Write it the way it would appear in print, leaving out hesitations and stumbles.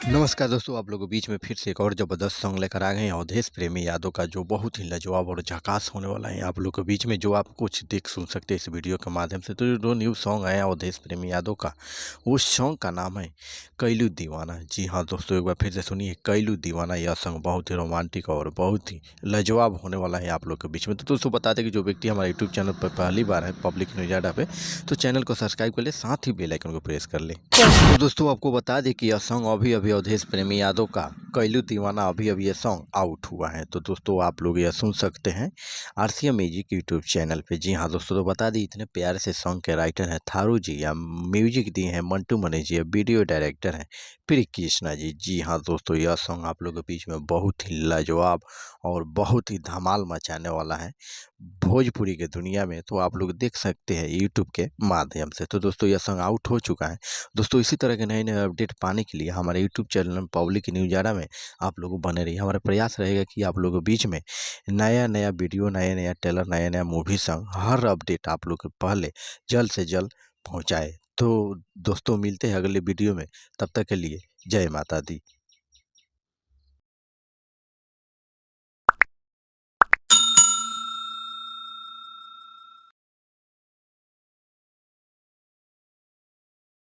नमस्कार दोस्तों, आप लोगों के बीच में फिर से एक और ज़बरदस्त सॉन्ग लेकर आ गए हैं अवधेश प्रेमी यादव का, जो बहुत ही लाजवाब और झकास होने वाला है आप लोगों के बीच में, जो आप कुछ देख सुन सकते हैं इस वीडियो के माध्यम से। तो जो न्यू सॉन्ग आया अवधेश प्रेमी यादव का, उस सॉन्ग का नाम है कैलू दीवाना। जी हाँ दोस्तों, एक बार फिर से सुनिए कैलू दीवाना। यह सॉन्ग बहुत ही रोमांटिक और बहुत ही लाजवाब होने वाला है आप लोग के बीच में। तो दोस्तों बता दें कि जो व्यक्ति हमारे यूट्यूब चैनल पर पहली बार है, पब्लिक न्यूज अड्डा पे, तो चैनल को सब्सक्राइब कर ले, साथ ही बेल आइकन को प्रेस कर ले। तो दोस्तों आपको बता दें कि यह सॉन्ग अभी अभी अवधेश प्रेमी यादव का कैलू दीवाना अभी अभी ये सॉन्ग आउट हुआ है। तो दोस्तों आप लोग यह सुन सकते हैं आरसीएम म्यूजिक यूट्यूब चैनल पे। जी हाँ दोस्तों, तो बता दें इतने प्यारे से सॉन्ग के राइटर हैं थारू जी, या म्यूजिक दिए हैं मंटू मनी जी, या वीडियो डायरेक्टर हैं प्री कृष्णा जी। जी हाँ दोस्तों, यह सॉन्ग आप लोगों के बीच में बहुत ही लाजवाब और बहुत ही धमाल मचाने वाला है भोजपुरी के दुनिया में। तो आप लोग देख सकते हैं यूट्यूब के माध्यम से। तो दोस्तों यह सॉन्ग आउट हो चुका है। दोस्तों इसी तरह के नए नए अपडेट पाने के लिए हमारे यूट्यूब चैनल पब्लिक न्यूज अड्डा में आप लोग बने रहिए। हमारा प्रयास रहेगा कि आप लोगों के बीच में नया नया वीडियो, नया नया ट्रेलर, नया नया मूवी सॉन्ग, हर अपडेट आप लोग के पहले जल्द से जल्द पहुंचाए। तो दोस्तों मिलते हैं अगले वीडियो में, तब तक के लिए जय माता दी।